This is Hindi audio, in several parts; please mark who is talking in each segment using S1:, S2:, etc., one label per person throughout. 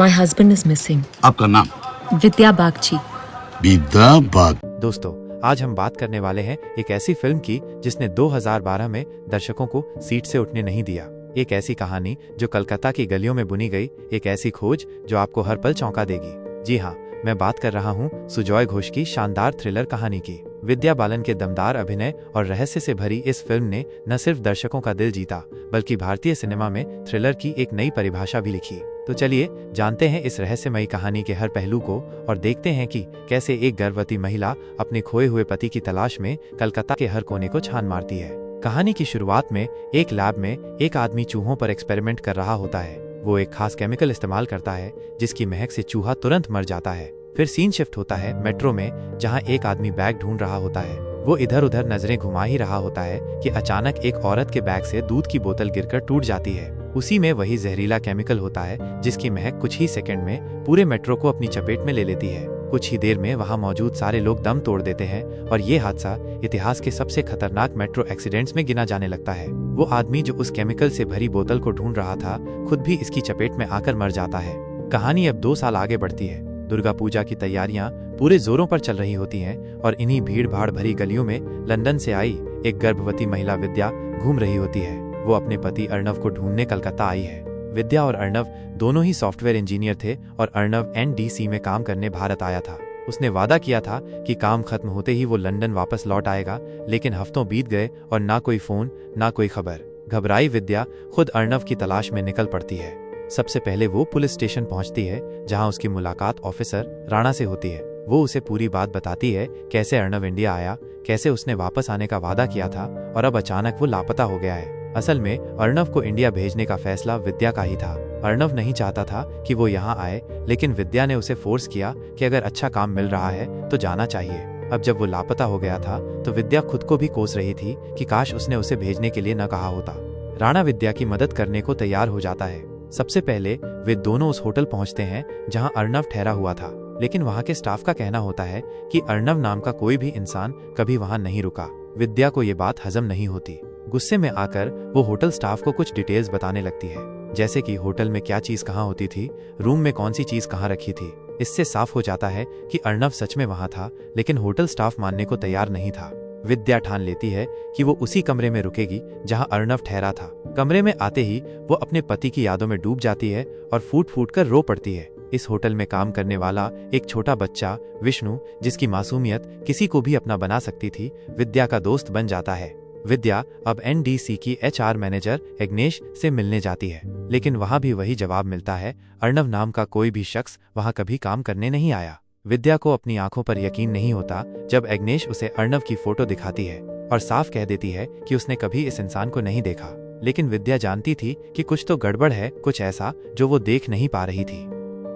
S1: My husband is missing.
S2: आपका नाम?
S1: विद्या बागची.
S2: विद्या बाग।
S3: दोस्तों, आज हम बात करने वाले हैं एक ऐसी फिल्म की जिसने 2012 में दर्शकों को सीट से उठने नहीं दिया। एक ऐसी कहानी जो कलकत्ता की गलियों में बुनी गई, एक ऐसी खोज जो आपको हर पल चौंका देगी। जी हाँ, मैं बात कर रहा हूँ सुजॉय घोष की शानदार थ्रिलर कहानी की। विद्या बालन के दमदार अभिनय और रहस्य से भरी इस फिल्म ने न सिर्फ दर्शकों का दिल जीता, बल्कि भारतीय सिनेमा में थ्रिलर की एक नई परिभाषा भी लिखी। तो चलिए जानते हैं इस रहस्यमयी कहानी के हर पहलू को और देखते हैं कि कैसे एक गर्भवती महिला अपने खोए हुए पति की तलाश में कलकत्ता के हर कोने को छान मारती है। कहानी की शुरुआत में एक लैब में एक आदमी चूहों पर एक्सपेरिमेंट कर रहा होता है। वो एक खास केमिकल इस्तेमाल करता है जिसकी महक से चूहा तुरंत मर जाता है। फिर सीन शिफ्ट होता है मेट्रो में, जहाँ एक आदमी बैग ढूंढ रहा होता है। वो इधर उधर नजरें घुमा ही रहा होता है कि अचानक एक औरत के बैग से दूध की बोतल गिरकर टूट जाती है। उसी में वही जहरीला केमिकल होता है जिसकी महक कुछ ही सेकंड में पूरे मेट्रो को अपनी चपेट में ले लेती है। कुछ ही देर में वहां मौजूद सारे लोग दम तोड़ देते हैं और ये हादसा इतिहास के सबसे खतरनाक मेट्रो एक्सीडेंट्स में गिना जाने लगता है। वो आदमी जो उस केमिकल से भरी बोतल को ढूंढ रहा था, खुद भी इसकी चपेट में आकर मर जाता है। कहानी अब 2 साल आगे बढ़ती है। दुर्गा पूजा की तैयारियां पूरे जोरों पर चल रही होती हैं और इन्हीं भीड़ भाड़ भरी गलियों में लंदन से आई एक गर्भवती महिला विद्या घूम रही होती है। वो अपने पति अर्णव को ढूंढने कलकत्ता आई है। विद्या और अर्णव दोनों ही सॉफ्टवेयर इंजीनियर थे और अर्णव NDC में काम करने भारत आया था। उसने वादा किया था कि काम खत्म होते ही वो लंदन वापस लौट आएगा, लेकिन हफ्तों बीत गए और ना कोई फोन ना कोई खबर। घबराई विद्या खुद अर्णव की तलाश में निकल पड़ती है। सबसे पहले वो पुलिस स्टेशन पहुंचती है, जहां उसकी मुलाकात ऑफिसर राणा से होती है। वो उसे पूरी बात बताती है, कैसे अर्णव इंडिया आया, कैसे उसने वापस आने का वादा किया था और अब अचानक वो लापता हो गया है। असल में अर्णव को इंडिया भेजने का फैसला विद्या का ही था। अर्णव नहीं चाहता था कि वो यहाँ आए, लेकिन विद्या ने उसे फोर्स किया कि अगर अच्छा काम मिल रहा है तो जाना चाहिए। अब जब वो लापता हो गया था तो विद्या खुद को भी कोस रही थी कि काश उसने उसे भेजने के लिए न कहा होता। राणा विद्या की मदद करने को तैयार हो जाता है। सबसे पहले वे दोनों उस होटल पहुंचते हैं जहां अर्णव ठहरा हुआ था, लेकिन वहां के स्टाफ का कहना होता है कि अर्णव नाम का कोई भी इंसान कभी वहां नहीं रुका। विद्या को ये बात हजम नहीं होती। गुस्से में आकर वो होटल स्टाफ को कुछ डिटेल्स बताने लगती है, जैसे कि होटल में क्या चीज कहाँ होती थी, रूम में कौन सी चीज कहाँ रखी थी। इससे साफ हो जाता है कि अर्णव सच में वहां था, लेकिन होटल स्टाफ मानने को तैयार नहीं था। विद्या ठान लेती है कि वो उसी कमरे में रुकेगी जहां अर्णव ठहरा था। कमरे में आते ही वो अपने पति की यादों में डूब जाती है और फूट फूट कर रो पड़ती है। इस होटल में काम करने वाला एक छोटा बच्चा विष्णु, जिसकी मासूमियत किसी को भी अपना बना सकती थी, विद्या का दोस्त बन जाता है। विद्या अब NDC की HR मैनेजर एग्नेश से मिलने जाती है, लेकिन वहां भी वही जवाब मिलता है, अर्णव नाम का कोई भी शख्स वहां कभी काम करने नहीं आया। विद्या को अपनी आंखों पर यकीन नहीं होता जब एग्नेश उसे अर्णव की फोटो दिखाती है और साफ कह देती है कि उसने कभी इस इंसान को नहीं देखा। लेकिन विद्या जानती थी कि कुछ तो गड़बड़ है, कुछ ऐसा जो वो देख नहीं पा रही थी।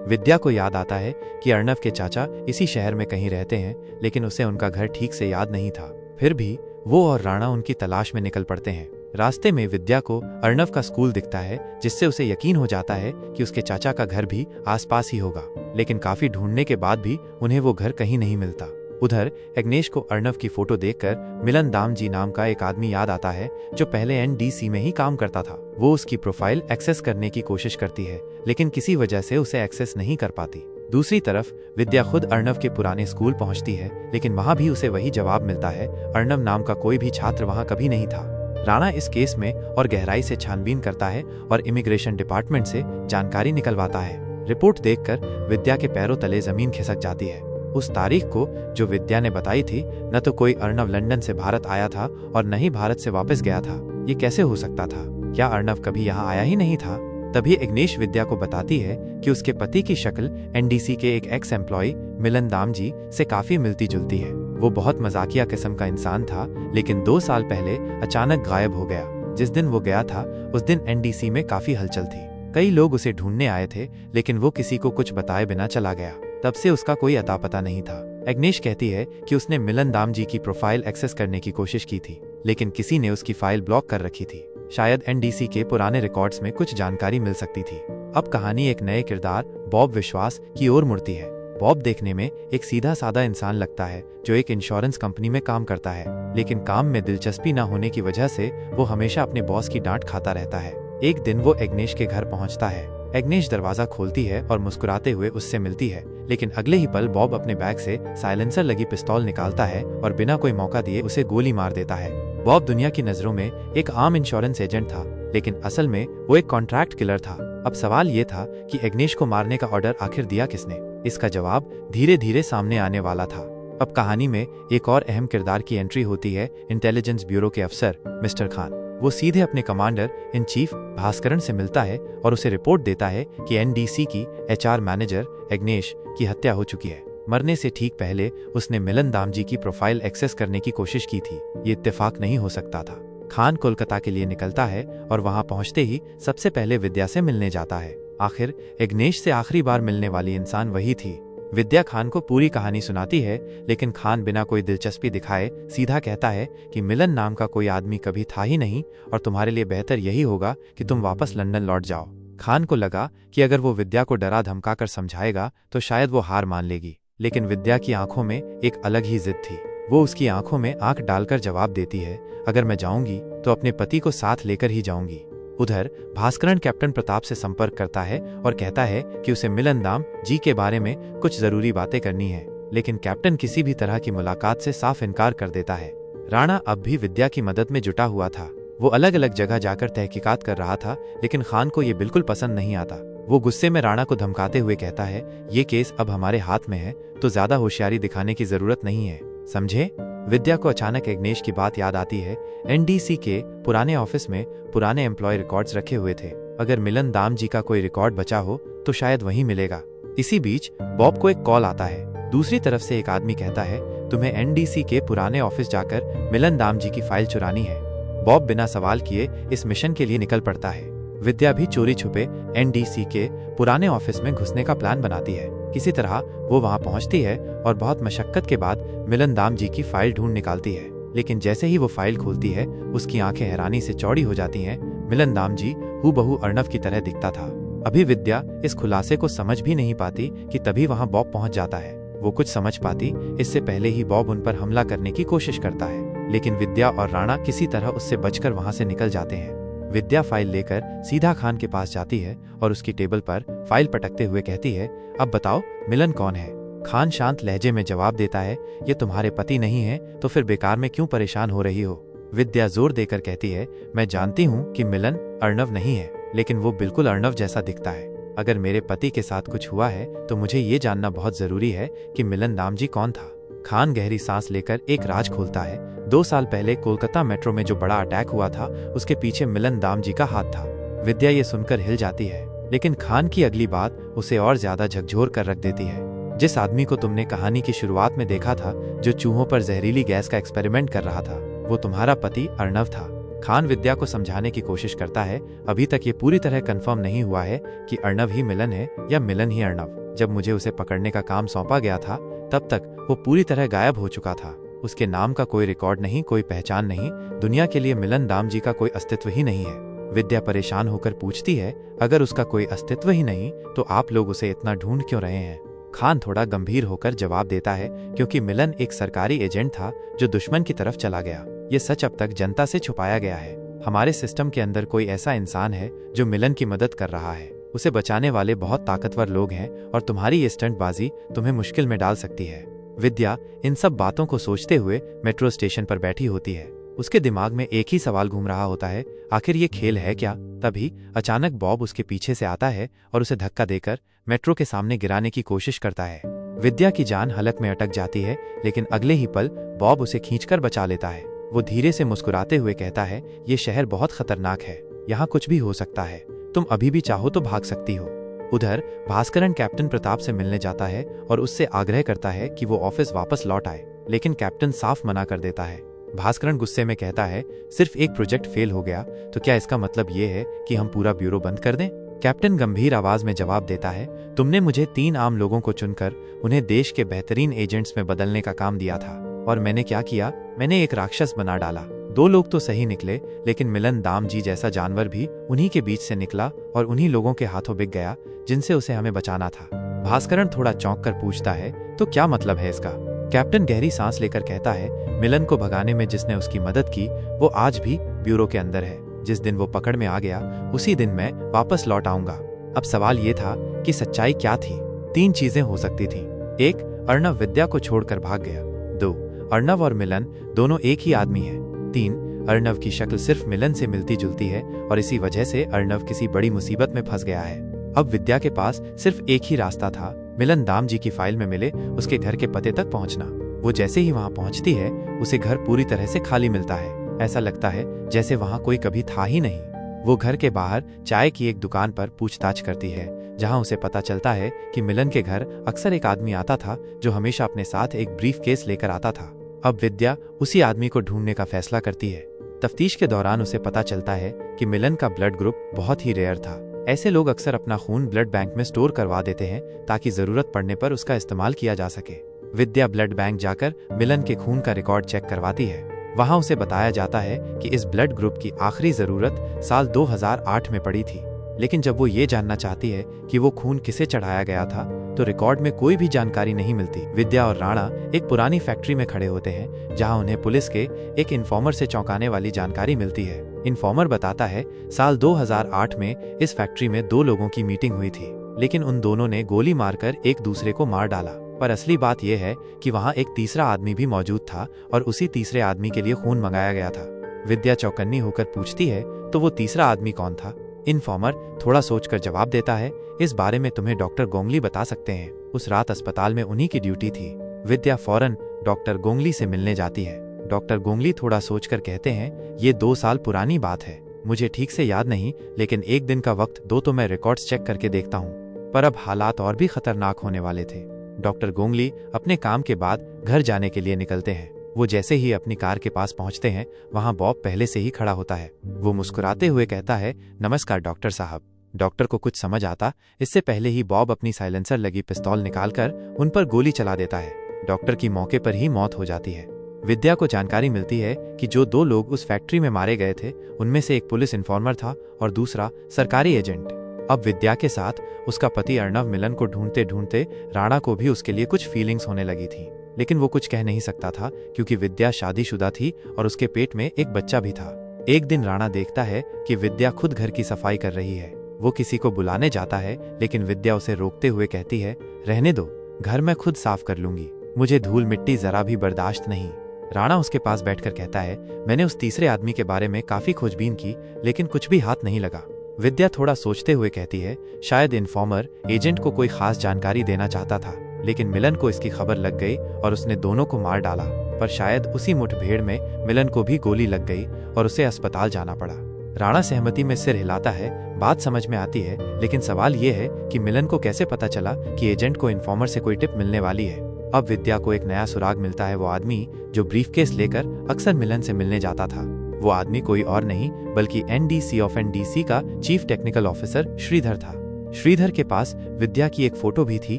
S3: विद्या को याद आता है कि अर्णव के चाचा इसी शहर में कहीं रहते हैं, लेकिन उसे उनका घर ठीक से याद नहीं था। फिर भी वो और राणा उनकी तलाश में निकल पड़ते हैं। रास्ते में विद्या को अर्णव का स्कूल दिखता है, जिससे उसे यकीन हो जाता है कि उसके चाचा का घर भी आसपास ही होगा। लेकिन काफी ढूंढने के बाद भी उन्हें वो घर कहीं नहीं मिलता। उधर एग्नेश को अर्णव की फोटो देखकर मिलन दाम जी नाम का एक आदमी याद आता है, जो पहले NDC में ही काम करता था। वो उसकी प्रोफाइल एक्सेस करने की कोशिश करती है, लेकिन किसी वजह से उसे एक्सेस नहीं कर पाती। दूसरी तरफ विद्या खुद अर्णव के पुराने स्कूल पहुंचती है, लेकिन वहां भी उसे वही जवाब मिलता है, अर्णव नाम का कोई भी छात्र वहां कभी नहीं था। राणा इस केस में और गहराई से छानबीन करता है और इमिग्रेशन डिपार्टमेंट से जानकारी निकलवाता है। रिपोर्ट देखकर विद्या के पैरों तले जमीन खिसक जाती है। उस तारीख को जो विद्या ने बताई थी, न तो कोई अर्णव लंदन से भारत आया था और न ही भारत से वापस गया था। ये कैसे हो सकता था? क्या अर्णव कभी यहाँ आया ही नहीं था? तभी एग्नेश विद्या को बताती है कि उसके पति की शक्ल NDC के एक एक्स एम्प्लॉय मिलन दाम जी से काफी मिलती जुलती है। वो बहुत मजाकिया किस्म का इंसान था, लेकिन 2 साल पहले अचानक गायब हो गया। जिस दिन वो गया था उस दिन NDC में काफी हलचल थी। कई लोग उसे ढूंढने आए थे, लेकिन वो किसी को कुछ बताए बिना चला गया। तब से उसका कोई अता पता नहीं था। एग्नेश कहती है कि उसने मिलन दाम जी की प्रोफाइल एक्सेस करने की कोशिश की थी, लेकिन किसी ने उसकी फाइल ब्लॉक कर रखी थी। शायद NDC के पुराने रिकॉर्ड्स में कुछ जानकारी मिल सकती थी। अब कहानी एक नए किरदार बॉब विश्वास की ओर मुड़ती है। बॉब देखने में एक सीधा साधा इंसान लगता है, जो एक इंश्योरेंस कंपनी में काम करता है, लेकिन काम में दिलचस्पी न होने की वजह से वो हमेशा अपने बॉस की डांट खाता रहता है। एक दिन वो एग्नेश के घर पहुंचता है। एग्नेश दरवाजा खोलती है और मुस्कुराते हुए उससे मिलती है, लेकिन अगले ही पल बॉब अपने बैग से साइलेंसर लगी पिस्तौल निकालता है और बिना कोई मौका दिए उसे गोली मार देता है। बॉब दुनिया की नजरों में एक आम इंश्योरेंस एजेंट था, लेकिन असल में वो एक कॉन्ट्रैक्ट किलर था। अब सवाल ये था कि एग्नेश को मारने का ऑर्डर आखिर दिया किसने। इसका जवाब धीरे धीरे सामने आने वाला था। अब कहानी में एक और अहम किरदार की एंट्री होती है इंटेलिजेंस ब्यूरो के अफसर मिस्टर खान। वो सीधे अपने कमांडर इन चीफ भास्करन से मिलता है और उसे रिपोर्ट देता है कि एनडीसी की एचआर मैनेजर एग्नेश की हत्या हो चुकी है। मरने से ठीक पहले उसने मिलन दामजी की प्रोफाइल एक्सेस करने की कोशिश की थी। ये इत्तेफाक नहीं हो सकता था। खान कोलकाता के लिए निकलता है और वहां पहुंचते ही सबसे पहले विद्या से मिलने जाता है। आखिर एग्नेश से आखिरी बार मिलने वाली इंसान वही थी। विद्या खान को पूरी कहानी सुनाती है, लेकिन खान बिना कोई दिलचस्पी दिखाए सीधा कहता है कि मिलन नाम का कोई आदमी कभी था ही नहीं और तुम्हारे लिए बेहतर यही होगा कि तुम वापस लंदन लौट जाओ। खान को लगा कि अगर वो विद्या को डरा धमका कर समझाएगा तो शायद वो हार मान लेगी, लेकिन विद्या की आंखों में एक अलग ही जिद थी। वो उसकी आंखों में आंख डालकर जवाब देती है, अगर मैं जाऊंगी तो अपने पति को साथ लेकर ही जाऊंगी। उधर भास्करन कैप्टन प्रताप से संपर्क करता है और कहता है कि उसे मिलन दाम जी के बारे में कुछ जरूरी बातें करनी है, लेकिन कैप्टन किसी भी तरह की मुलाकात से साफ इनकार कर देता है। राणा अब भी विद्या की मदद में जुटा हुआ था। वो अलग अलग जगह जाकर तहकीकात कर रहा था, लेकिन खान को ये बिल्कुल पसंद नहीं आता। वो गुस्से में राणा को धमकाते हुए कहता है, ये केस अब हमारे हाथ में है तो ज्यादा होशियारी दिखाने की जरूरत नहीं है, समझे। विद्या को अचानक एग्नेश की बात याद आती है। एनडीसी के पुराने ऑफिस में पुराने एम्प्लॉय रिकॉर्ड्स रखे हुए थे। अगर मिलन दाम जी का कोई रिकॉर्ड बचा हो तो शायद वहीं मिलेगा। इसी बीच बॉब को एक कॉल आता है। दूसरी तरफ से एक आदमी कहता है, तुम्हें एनडीसी के पुराने ऑफिस जाकर मिलन दाम जी की फाइल चुरानी है। बॉब बिना सवाल किए इस मिशन के लिए निकल पड़ता है। विद्या भी चोरी छुपे एनडीसी के पुराने ऑफिस में घुसने का प्लान बनाती है। किसी तरह वो वहां पहुंचती है और बहुत मशक्कत के बाद मिलन दाम जी की फाइल ढूंढ निकालती है, लेकिन जैसे ही वो फाइल खोलती है उसकी आंखें हैरानी से चौड़ी हो जाती हैं। मिलन दाम जी हूबहू अर्णव की तरह दिखता था। अभी विद्या इस खुलासे को समझ भी नहीं पाती कि तभी वहां बॉब पहुंच जाता है। वो कुछ समझ पाती इससे पहले ही बॉब उन पर हमला करने की कोशिश करता है, लेकिन विद्या और राणा किसी तरह उससे बचकर वहां से निकल जाते हैं। विद्या फाइल लेकर सीधा खान के पास जाती है और उसकी टेबल पर फाइल पटकते हुए कहती है, अब बताओ मिलन कौन है। खान शांत लहजे में जवाब देता है, ये तुम्हारे पति नहीं है तो फिर बेकार में क्यों परेशान हो रही हो। विद्या जोर देकर कहती है, मैं जानती हूँ कि मिलन अर्णव नहीं है, लेकिन वो बिल्कुल अर्णव जैसा दिखता है। अगर मेरे पति के साथ कुछ हुआ है तो मुझे ये जानना बहुत जरूरी है कि मिलन दाम जी कौन था। खान गहरी सांस लेकर एक राज खोलता है। 2 साल पहले कोलकाता मेट्रो में जो बड़ा अटैक हुआ था उसके पीछे मिलन दाम जी का हाथ था। विद्या ये सुनकर हिल जाती है, लेकिन खान की अगली बात उसे और ज्यादा झकझोर कर रख देती है। जिस आदमी को तुमने कहानी की शुरुआत में देखा था, जो चूहों पर जहरीली गैस का एक्सपेरिमेंट कर रहा था, वो तुम्हारा पति अर्णव था। खान विद्या को समझाने की कोशिश करता है, अभी तक ये पूरी तरह कंफर्म नहीं हुआ है कि अर्णव ही मिलन है या मिलन ही अर्णव। जब मुझे उसे पकड़ने का काम सौंपा गया था तब तक वो पूरी तरह गायब हो चुका था। उसके नाम का कोई रिकॉर्ड नहीं, कोई पहचान नहीं। दुनिया के लिए मिलन दाम जी का कोई अस्तित्व ही नहीं है। विद्या परेशान होकर पूछती है, अगर उसका कोई अस्तित्व ही नहीं तो आप लोग उसे इतना ढूंढ क्यों रहे हैं। खान थोड़ा गंभीर होकर जवाब देता है, क्योंकि मिलन एक सरकारी एजेंट था जो दुश्मन की तरफ चला गया। ये सच अब तक जनता से छुपाया गया है। हमारे सिस्टम के अंदर कोई ऐसा इंसान है जो मिलन की मदद कर रहा है। उसे बचाने वाले बहुत ताकतवर लोग हैं और तुम्हारी ये स्टंटबाजी तुम्हें मुश्किल में डाल सकती है। विद्या इन सब बातों को सोचते हुए मेट्रो स्टेशन पर बैठी होती है। उसके दिमाग में एक ही सवाल घूम रहा होता है, आखिर ये खेल है क्या। तभी अचानक बॉब उसके पीछे से आता है और उसे धक्का देकर मेट्रो के सामने गिराने की कोशिश करता है। विद्या की जान हलक में अटक जाती है, लेकिन अगले ही पल बॉब उसे खींचकर बचा लेता है। वो धीरे से मुस्कुराते हुए कहता है, ये शहर बहुत खतरनाक है, यहाँ कुछ भी हो सकता है, तुम अभी भी चाहो तो भाग सकती हो। उधर भास्करन कैप्टन प्रताप से मिलने जाता है और उससे आग्रह करता है कि वो ऑफिस वापस लौट आए, लेकिन कैप्टन साफ मना कर देता है। भास्करन गुस्से में कहता है, सिर्फ एक प्रोजेक्ट फेल हो गया तो क्या इसका मतलब ये है कि हम पूरा ब्यूरो बंद कर दें। कैप्टन गंभीर आवाज में जवाब देता है, तुमने मुझे 3 आम लोगों को चुनकर उन्हें देश के बेहतरीन एजेंट्स में बदलने का काम दिया था, और मैंने क्या किया, मैंने एक राक्षस बना डाला। 2 लोग तो सही निकले, लेकिन मिलन दाम जी जैसा जानवर भी उन्हीं के बीच से निकला और उन्हीं लोगों के हाथों बिक गया जिनसे उसे हमें बचाना था। भास्करन थोड़ा चौंक कर पूछता है, तो क्या मतलब है इसका। कैप्टन गहरी सांस लेकर कहता है, मिलन को भगाने में जिसने उसकी मदद की वो आज भी ब्यूरो के अंदर है। जिस दिन वो पकड़ में आ गया उसी दिन मैं वापस लौट आऊंगा। अब सवाल ये था कि सच्चाई क्या थी। 3 चीजें हो सकती थी। 1, अर्णव विद्या को छोड़कर भाग गया। 2, अर्णव और मिलन दोनों एक ही आदमी है। 3, अर्णव की शक्ल सिर्फ मिलन से मिलती जुलती है और इसी वजह से अर्णव किसी बड़ी मुसीबत में फंस गया है। अब विद्या के पास सिर्फ एक ही रास्ता था, मिलन दाम जी की फाइल में मिले उसके घर के पते तक पहुंचना। वो जैसे ही वहां पहुंचती है उसे घर पूरी तरह से खाली मिलता है। ऐसा लगता है जैसे वहां कोई कभी था ही नहीं। वो घर के बाहर चाय की एक दुकान पर पूछताछ करती है, जहां उसे पता चलता है कि मिलन के घर अक्सर एक आदमी आता था जो हमेशा अपने साथ एक ब्रीफ केस लेकर आता था। अब विद्या उसी आदमी को ढूंढने का फैसला करती है। तफ्तीश के दौरान उसे पता चलता है कि मिलन का ब्लड ग्रुप बहुत ही रेयर था। ऐसे लोग अक्सर अपना खून ब्लड बैंक में स्टोर करवा देते हैं ताकि जरूरत पड़ने पर उसका इस्तेमाल किया जा सके। विद्या ब्लड बैंक जाकर मिलन के खून का रिकॉर्ड चेक करवाती है। वहां उसे बताया जाता है कि इस ब्लड ग्रुप की आखिरी जरूरत साल 2008 में पड़ी थी। लेकिन जब वो ये जानना चाहती है कि वो खून किसे चढ़ाया गया था तो रिकॉर्ड में कोई भी जानकारी नहीं मिलती। विद्या और राणा एक पुरानी फैक्ट्री में खड़े होते हैं, जहां उन्हें पुलिस के एक इन्फॉर्मर से चौंकाने वाली जानकारी मिलती है। इन्फॉर्मर बताता है साल 2008 में इस फैक्ट्री में 2 लोगों की मीटिंग हुई थी, लेकिन उन दोनों ने गोली मारकर एक दूसरे को मार डाला। पर असली बात यह है कि वहां एक तीसरा आदमी भी मौजूद था और उसी तीसरे आदमी के लिए खून मंगाया गया था। विद्या चौकन्नी होकर पूछती है, तो वो तीसरा आदमी कौन था? इन्फॉर्मर थोड़ा सोचकर जवाब देता है, इस बारे में तुम्हें डॉक्टर गोंगली बता सकते हैं। उस रात अस्पताल में उन्हीं की ड्यूटी थी। विद्या फौरन डॉक्टर गोंगली से मिलने जाती है। डॉक्टर गोंगली थोड़ा सोचकर कहते हैं, ये 2 साल पुरानी बात है, मुझे ठीक से याद नहीं, लेकिन एक दिन का वक्त दो तो मैं रिकॉर्ड्स चेक करके देखता हूँ। पर अब हालात और भी खतरनाक होने वाले थे। डॉक्टर गोंगली अपने काम के बाद घर जाने के लिए निकलते हैं। वो जैसे ही अपनी कार के पास पहुंचते हैं, वहां बॉब पहले से ही खड़ा होता है। वो मुस्कुराते हुए कहता है, नमस्कार डॉक्टर साहब। डॉक्टर को कुछ समझ आता इससे पहले ही बॉब अपनी साइलेंसर लगी पिस्तौल निकालकर उन पर गोली चला देता है। डॉक्टर की मौके पर ही मौत हो जाती है। विद्या को जानकारी मिलती है कि जो 2 लोग उस फैक्ट्री में मारे गए थे उनमें से एक पुलिस इन्फॉर्मर था और दूसरा सरकारी एजेंट। अब विद्या के साथ उसका पति अर्णव मिलन को ढूंढते ढूंढते राणा को भी उसके लिए कुछ फीलिंग्स होने लगी थी, लेकिन वो कुछ कह नहीं सकता था क्योंकि विद्या शादीशुदा थी और उसके पेट में एक बच्चा भी था। एक दिन राणा देखता है कि विद्या खुद घर की सफाई कर रही है। वो किसी को बुलाने जाता है, लेकिन विद्या उसे रोकते हुए कहती है, रहने दो, घर मैं खुद साफ कर लूंगी, मुझे धूल मिट्टी जरा भी बर्दाश्त नहीं। राणा उसके पास बैठकर कहता है, मैंने उस तीसरे आदमी के बारे में काफी खोजबीन की, लेकिन कुछ भी हाथ नहीं लगा। विद्या थोड़ा सोचते हुए कहती है, शायद इन्फॉर्मर एजेंट को कोई खास जानकारी देना चाहता था, लेकिन मिलन को इसकी खबर लग गई और उसने दोनों को मार डाला। पर शायद उसी मुठभेड़ में मिलन को भी गोली लग गई और उसे अस्पताल जाना पड़ा। राणा सहमति में सिर हिलाता है। बात समझ में आती है, लेकिन सवाल ये है कि मिलन को कैसे पता चला कि एजेंट को इन्फॉर्मर से कोई टिप मिलने वाली है। अब विद्या को एक नया सुराग मिलता है। वो आदमी जो ब्रीफकेस लेकर अक्सर मिलन से मिलने जाता था, वो आदमी कोई और नहीं बल्कि NDC ऑफ NDC का चीफ टेक्निकल ऑफिसर श्रीधर था। श्रीधर के पास विद्या की एक फोटो भी थी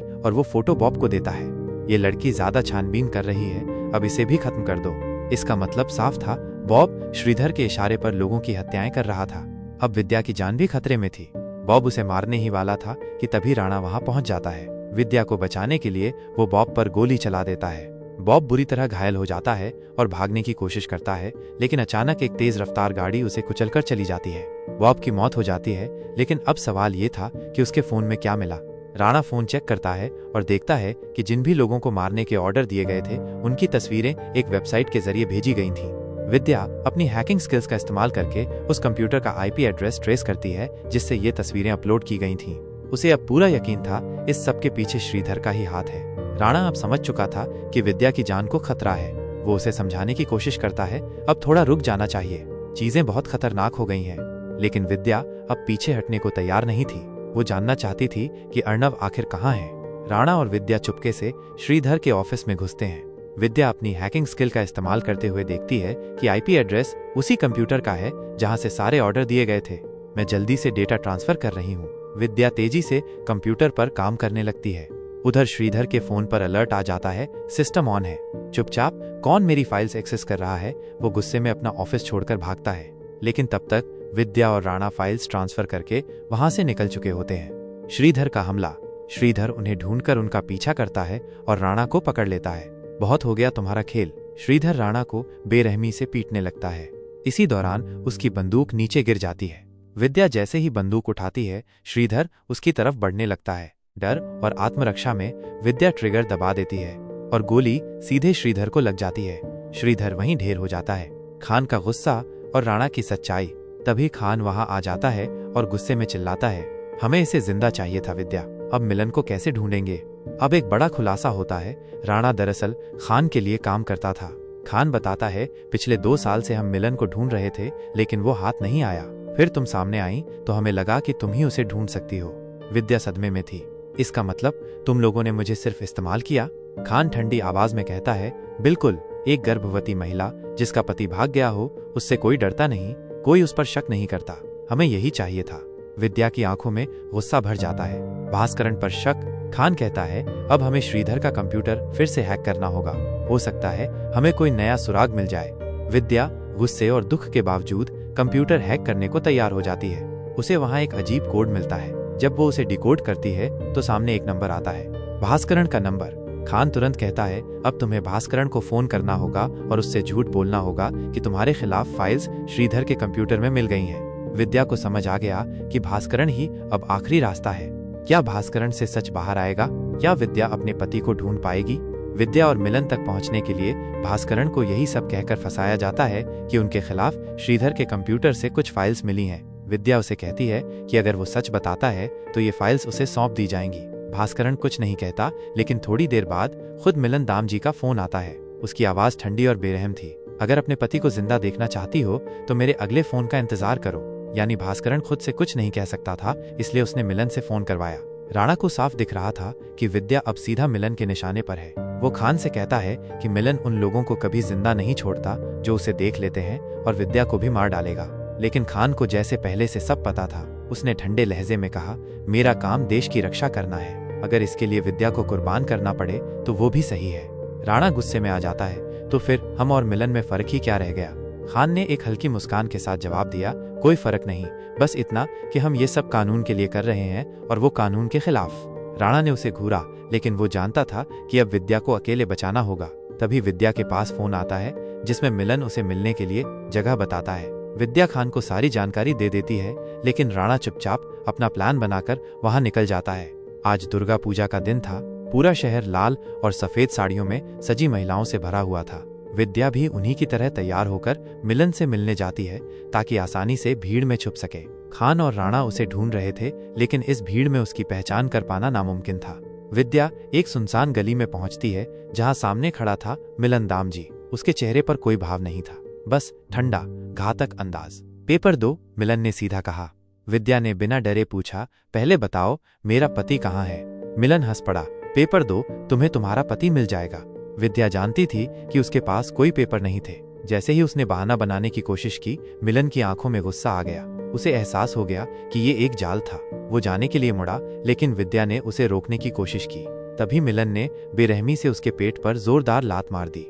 S3: और वो फोटो बॉब को देता है। ये लड़की ज्यादा छानबीन कर रही है, अब इसे भी खत्म कर दो। इसका मतलब साफ था, बॉब श्रीधर के इशारे पर लोगों की हत्याएं कर रहा था। अब विद्या की जान भी खतरे में थी। बॉब उसे मारने ही वाला था कि तभी राणा वहां पहुंच जाता है। विद्या को बचाने के लिए वो बॉब पर गोली चला देता है। बॉब बुरी तरह घायल हो जाता है और भागने की कोशिश करता है, लेकिन अचानक एक तेज रफ्तार गाड़ी उसे कुचलकर चली जाती है। बॉब की मौत हो जाती है, लेकिन अब सवाल ये था कि उसके फोन में क्या मिला। राणा फोन चेक करता है और देखता है कि जिन भी लोगों को मारने के ऑर्डर दिए गए थे उनकी तस्वीरें एक वेबसाइट के जरिए भेजी गई थी। विद्या अपनी हैकिंग स्किल्स का इस्तेमाल करके उस कंप्यूटर का IP एड्रेस ट्रेस करती है जिससे ये तस्वीरें अपलोड की गई थीं। उसे अब पूरा यकीन था इस सब के पीछे श्रीधर का ही हाथ है। राणा अब समझ चुका था कि विद्या की जान को खतरा है। वो उसे समझाने की कोशिश करता है, अब थोड़ा रुक जाना चाहिए, चीजें बहुत खतरनाक हो गई हैं। लेकिन विद्या अब पीछे हटने को तैयार नहीं थी। वो जानना चाहती थी कि अर्णव आखिर कहाँ है। राणा और विद्या चुपके से श्रीधर के ऑफिस में घुसते हैं। विद्या अपनी हैकिंग स्किल का इस्तेमाल करते हुए देखती है कि IP एड्रेस उसी कंप्यूटर का है जहां से सारे ऑर्डर दिए गए थे। मैं जल्दी से डेटा ट्रांसफर कर रही हूँ। विद्या तेजी से कंप्यूटर पर काम करने लगती है। उधर श्रीधर के फोन पर अलर्ट आ जाता है, सिस्टम ऑन है, चुपचाप कौन मेरी फाइल्स एक्सेस कर रहा है। वो गुस्से में अपना ऑफिस छोड़कर भागता है, लेकिन तब तक विद्या और राणा फाइल्स ट्रांसफर करके वहां से निकल चुके होते हैं। श्रीधर का हमला। श्रीधर उन्हें ढूंढकर उनका पीछा करता है और राणा को पकड़ लेता है। बहुत हो गया तुम्हारा खेल। श्रीधर राणा को बेरहमी से पीटने लगता है। इसी दौरान उसकी बंदूक नीचे गिर जाती है। विद्या जैसे ही बंदूक उठाती है, श्रीधर उसकी तरफ बढ़ने लगता है। डर और आत्मरक्षा में विद्या ट्रिगर दबा देती है और गोली सीधे श्रीधर को लग जाती है। श्रीधर वहीं ढेर हो जाता है। खान का गुस्सा और राणा की सच्चाई। तभी खान वहां आ जाता है और गुस्से में चिल्लाता है, हमें इसे जिंदा चाहिए था विद्या, अब मिलन को कैसे ढूंढेंगे। अब एक बड़ा खुलासा होता है, राणा दरअसल खान के लिए काम करता था। खान बताता है, पिछले 2 साल से हम मिलन को ढूंढ रहे थे, लेकिन वो हाथ नहीं आया। फिर तुम सामने आई तो हमें लगा कि तुम ही उसे ढूंढ सकती हो। विद्या सदमे में थी। इसका मतलब तुम लोगों ने मुझे सिर्फ इस्तेमाल किया। खान ठंडी आवाज में कहता है, बिल्कुल, एक गर्भवती महिला जिसका पति भाग गया हो, उससे कोई डरता नहीं, कोई उस पर शक नहीं करता। हमें यही चाहिए था। विद्या की आंखों में गुस्सा भर जाता है। भास्करन पर शक। खान कहता है, अब हमें श्रीधर का कंप्यूटर फिर से हैक करना होगा। हो सकता है हमें कोई नया सुराग मिल जाए। विद्या गुस्से और दुख के बावजूद कंप्यूटर हैक करने को तैयार हो जाती है। उसे वहां एक अजीब कोड मिलता है। जब वो उसे डिकोड करती है तो सामने एक नंबर आता है, भास्करन का नंबर। खान तुरंत कहता है, अब तुम्हें भास्करन को फोन करना होगा और उससे झूठ बोलना होगा कि तुम्हारे खिलाफ फाइल्स श्रीधर के कंप्यूटर में मिल गई हैं। विद्या को समझ आ गया कि भास्करन ही अब आखिरी रास्ता है। क्या भास्करन से सच बाहर आएगा? क्या विद्या अपने पति को ढूंढ पाएगी? विद्या और मिलन तक पहुंचने के लिए भास्करन को यही सब कहकर फंसाया जाता है कि उनके खिलाफ श्रीधर के कंप्यूटर से कुछ फाइल्स मिली हैं। विद्या उसे कहती है कि अगर वो सच बताता है तो ये फाइल्स उसे सौंप दी जाएंगी। भास्करन कुछ नहीं कहता, लेकिन थोड़ी देर बाद खुद मिलन दाम जी का फोन आता है। उसकी आवाज ठंडी और बेरहम थी। अगर अपने पति को जिंदा देखना चाहती हो तो मेरे अगले फोन का इंतजार करो। यानी भास्करन खुद से कुछ नहीं कह सकता था, इसलिए उसने मिलन से फोन करवाया। राणा को साफ दिख रहा था कि विद्या अब सीधा मिलन के निशाने पर है। वो खान से कहता है कि मिलन उन लोगों को कभी जिंदा नहीं छोड़ता जो उसे देख लेते हैं, और विद्या को भी मार डालेगा। लेकिन खान को जैसे पहले से सब पता था। उसने ठंडे लहजे में कहा, मेरा काम देश की रक्षा करना है, अगर इसके लिए विद्या को कुर्बान करना पड़े तो वो भी सही है। राणा गुस्से में आ जाता है, तो फिर हम और मिलन में फर्क ही क्या रह गया? खान ने एक हल्की मुस्कान के साथ जवाब दिया, कोई फर्क नहीं, बस इतना कि हम ये सब कानून के लिए कर रहे हैं और वो कानून के खिलाफ। राणा ने उसे घूरा, लेकिन वो जानता था कि अब विद्या को अकेले बचाना होगा। तभी विद्या के पास फोन आता है, जिसमें मिलन उसे मिलने के लिए जगह बताता है। विद्या खान को सारी जानकारी दे देती है, लेकिन राणा चुपचाप अपना प्लान बनाकर वहां निकल जाता है। आज दुर्गा पूजा का दिन था। पूरा शहर लाल और सफेद साड़ियों में सजी महिलाओं से भरा हुआ था। विद्या भी उन्हीं की तरह तैयार होकर मिलन से मिलने जाती है, ताकि आसानी से भीड़ में छुप सके। खान और राणा उसे ढूंढ रहे थे, लेकिन इस भीड़ में उसकी पहचान कर पाना नामुमकिन था। विद्या एक सुनसान गली में पहुंचती है, जहां सामने खड़ा था मिलन दाम जी। उसके चेहरे पर कोई भाव नहीं था, बस ठंडा घातक अंदाज। पेपर दो, मिलन ने सीधा कहा। विद्या ने बिना डरे पूछा, पहले बताओ मेरा पति कहाँ है? मिलन हंस पड़ा, पेपर दो, तुम्हें तुम्हारा पति मिल जाएगा। विद्या जानती थी कि उसके पास कोई पेपर नहीं थे। जैसे ही उसने बहाना बनाने की कोशिश की, मिलन की आंखों में गुस्सा आ गया। उसे एहसास हो गया कि ये एक जाल था। वो जाने के लिए मुड़ा, लेकिन विद्या ने उसे रोकने की कोशिश की। तभी मिलन ने बेरहमी से उसके पेट पर जोरदार लात मार दी।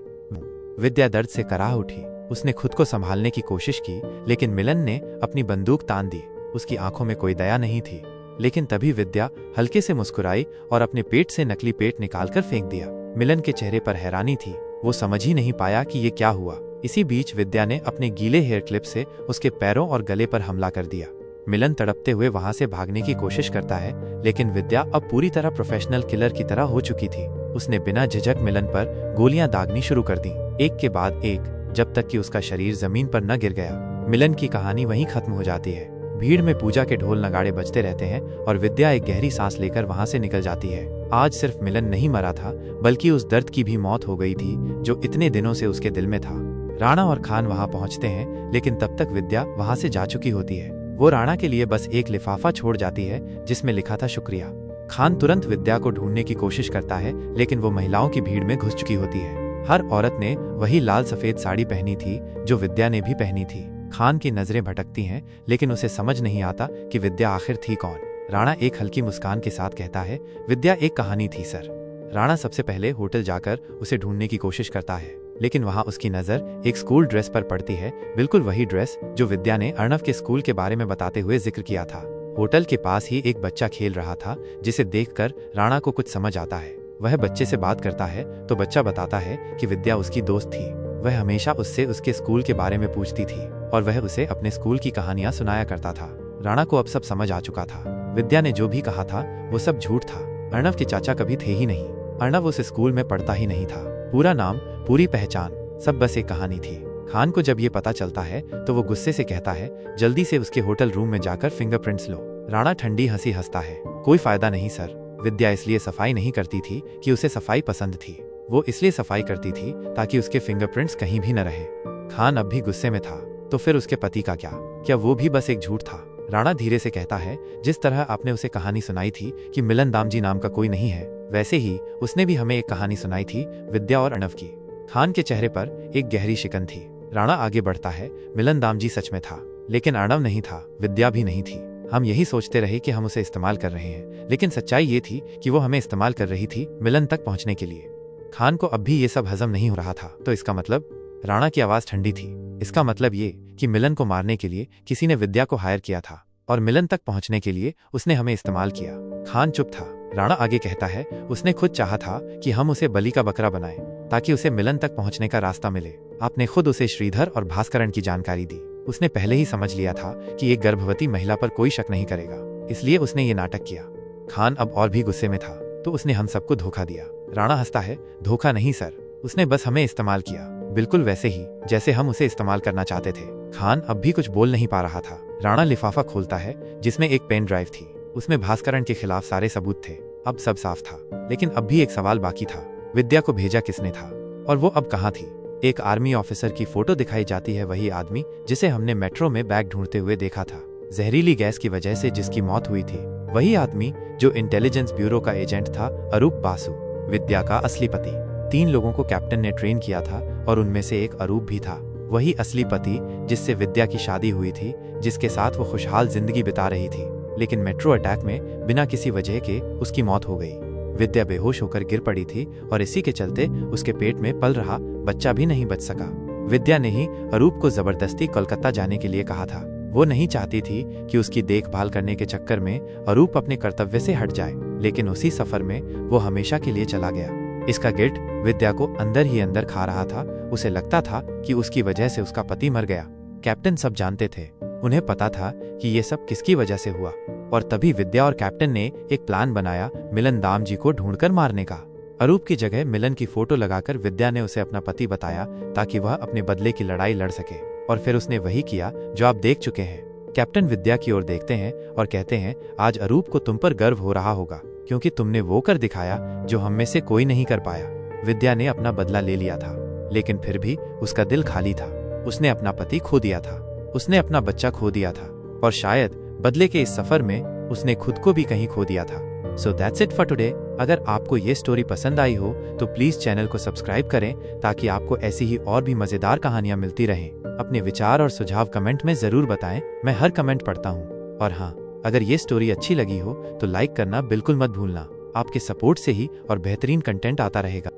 S3: विद्या दर्द से कराह उठी। उसने खुद को संभालने की कोशिश की, लेकिन मिलन ने अपनी बंदूक तान दी। उसकी आंखों में कोई दया नहीं थी। लेकिन तभी विद्या हल्के से मुस्कुराई और अपने पेट से नकली पेट निकालकर फेंक दिया। मिलन के चेहरे पर हैरानी थी। वो समझ ही नहीं पाया कि ये क्या हुआ। इसी बीच विद्या ने अपने गीले हेयर क्लिप से उसके पैरों और गले पर हमला कर दिया। मिलन तड़पते हुए वहां से भागने की कोशिश करता है, लेकिन विद्या अब पूरी तरह प्रोफेशनल किलर की तरह हो चुकी थी। उसने बिना झिझक मिलन पर गोलियां दागनी शुरू कर दी, एक के बाद एक, जब तक कि उसका शरीर जमीन पर न गिर गया। मिलन की कहानी वहीं खत्म हो जाती है। भीड़ में पूजा के ढोल नगाड़े बजते रहते हैं और विद्या एक गहरी सांस लेकर वहां से निकल जाती है। आज सिर्फ मिलन नहीं मरा था, बल्कि उस दर्द की भी मौत हो गई थी जो इतने दिनों से उसके दिल में था। राणा और खान वहां पहुंचते हैं, लेकिन तब तक विद्या वहां से जा चुकी होती है। वो राणा के लिए बस एक लिफाफा छोड़ जाती है, जिसमें लिखा था शुक्रिया। खान तुरंत विद्या को ढूंढने की कोशिश करता है, लेकिन वो महिलाओं की भीड़ में घुस चुकी होती है। हर औरत ने वही लाल सफेद साड़ी पहनी थी जो विद्या ने भी पहनी थी। खान की नजरें भटकती हैं, लेकिन उसे समझ नहीं आता कि विद्या आखिर थी कौन। राणा एक हल्की मुस्कान के साथ कहता है, विद्या एक कहानी थी सर। राणा सबसे पहले होटल जाकर उसे ढूंढने की कोशिश करता है, लेकिन वहां उसकी नजर एक स्कूल ड्रेस पर पड़ती है, बिल्कुल वही ड्रेस जो विद्या ने अर्णव के स्कूल के बारे में बताते हुए जिक्र किया था। होटल के पास ही एक बच्चा खेल रहा था, जिसे देखकर राणा को कुछ समझ आता है। वह बच्चे से बात करता है तो बच्चा बताता है कि विद्या उसकी दोस्त थी। वह हमेशा उससे उसके स्कूल के बारे में पूछती थी। और वह उसे अपने स्कूल की कहानियां सुनाया करता था। राणा को अब सब समझ आ चुका था। विद्या ने जो भी कहा था वो सब झूठ था। अर्णव के चाचा कभी थे ही नहीं। अर्णव उस स्कूल में पढ़ता ही नहीं था। पूरा नाम, पूरी पहचान, सब बस एक कहानी थी। खान को जब ये पता चलता है तो वो गुस्से से कहता है, जल्दी से उसके होटल रूम में जाकर फिंगरप्रिंट्स लो। राणा ठंडी हंसी हंसता है, कोई फायदा नहीं सर। विद्या इसलिए सफाई नहीं करती थी कि उसे सफाई पसंद थी, वो इसलिए सफाई करती थी ताकि उसके फिंगरप्रिंट्स कहीं भी न रहे। खान अब भी गुस्से में था। तो फिर उसके पति का क्या वो भी बस एक झूठ था? राणा धीरे से कहता है, जिस तरह आपने उसे कहानी सुनाई थी कि मिलन दामजी नाम का कोई नहीं है, वैसे ही उसने भी हमें एक कहानी सुनाई थी, विद्या और अर्णव की। खान के चेहरे पर एक गहरी शिकन थी। राणा आगे बढ़ता है, मिलन दामजी सच में था, लेकिन अर्णव नहीं था, विद्या भी नहीं थी। हम यही सोचते रहे कि हम उसे इस्तेमाल कर रहे हैं, लेकिन सच्चाई ये थी कि वो हमें इस्तेमाल कर रही थी मिलन तक पहुंचने के लिए। खान को अब भी ये सब हजम नहीं हो रहा था। तो इसका मतलब? राणा की आवाज ठंडी थी। इसका मतलब ये कि मिलन को मारने के लिए किसी ने विद्या को हायर किया था और मिलन तक पहुंचने के लिए उसने हमें इस्तेमाल किया। खान चुप था। राणा आगे कहता है, उसने खुद चाहा था कि हम उसे बलि का बकरा बनाएं ताकि उसे मिलन तक पहुंचने का रास्ता मिले। आपने खुद उसे श्रीधर और भास्करण की जानकारी दी। उसने पहले ही समझ लिया था कि एक गर्भवती महिला पर कोई शक नहीं करेगा, इसलिए उसने ये नाटक किया। खान अब और भी गुस्से में था। तो उसने हम सबको धोखा दिया। राणा हंसता है, धोखा नहीं सर, उसने बस हमें इस्तेमाल किया, बिल्कुल वैसे ही जैसे हम उसे इस्तेमाल करना चाहते थे। खान अब भी कुछ बोल नहीं पा रहा था। राणा लिफाफा खोलता है जिसमें एक पेन ड्राइव थी। उसमें भास्करण के खिलाफ सारे सबूत थे। अब सब साफ था, लेकिन अब भी एक सवाल बाकी था, विद्या को भेजा किसने था और वो अब कहाँ थी? एक आर्मी ऑफिसर की फोटो दिखाई जाती है, वही आदमी जिसे हमने मेट्रो में बैग ढूंढते हुए देखा था, जहरीली गैस की वजह से जिसकी मौत हुई थी। वही आदमी जो इंटेलिजेंस ब्यूरो का एजेंट था, अरूप बासु, विद्या का असली पति। 3 लोगों को कैप्टन ने ट्रेन किया था और उनमें से एक अरूप भी था। वही असली पति जिससे विद्या की शादी हुई थी, जिसके साथ वो खुशहाल जिंदगी बिता रही थी, लेकिन मेट्रो अटैक में बिना किसी वजह के उसकी मौत हो गई। विद्या बेहोश होकर गिर पड़ी थी और इसी के चलते उसके पेट में पल रहा बच्चा भी नहीं बच सका। विद्या ने ही अरूप को जबरदस्ती कोलकाता जाने के लिए कहा था। वो नहीं चाहती थी कि उसकी देखभाल करने के चक्कर में अरूप अपने कर्तव्य से हट जाए, लेकिन उसी सफर में वो हमेशा के लिए चला गया। इसका गिल्ट विद्या को अंदर ही अंदर खा रहा था। उसे लगता था कि उसकी वजह से उसका पति मर गया। कैप्टन सब जानते थे, उन्हें पता था कि ये सब किसकी वजह से हुआ, और तभी विद्या और कैप्टन ने एक प्लान बनाया मिलन दामजी को ढूंढकर मारने का। अरूप की जगह मिलन की फोटो लगाकर विद्या ने उसे अपना पति बताया ताकि वह अपने बदले की लड़ाई लड़ सके, और फिर उसने वही किया जो आप देख चुके हैं। कैप्टन विद्या की ओर देखते हैं और कहते हैं, आज अरूप को तुम पर गर्व हो रहा होगा, क्योंकि तुमने वो कर दिखाया जो हम में से कोई नहीं कर पाया। विद्या ने अपना बदला ले लिया था, लेकिन फिर भी उसका दिल खाली था। उसने अपना पति खो दिया था, उसने अपना बच्चा खो दिया था, और शायद बदले के इस सफर में उसने खुद को भी कहीं खो दिया था। So that's it for today. अगर आपको ये स्टोरी पसंद आई हो तो प्लीज चैनल को सब्सक्राइब करें ताकि आपको ऐसी ही और भी मजेदार कहानियां मिलती रहें। अपने विचार और सुझाव कमेंट में जरूर बताएं, मैं हर कमेंट पढ़ता हूँ। और हाँ, अगर ये स्टोरी अच्छी लगी हो तो लाइक करना बिल्कुल मत भूलना। आपके सपोर्ट से ही और बेहतरीन कंटेंट आता रहेगा।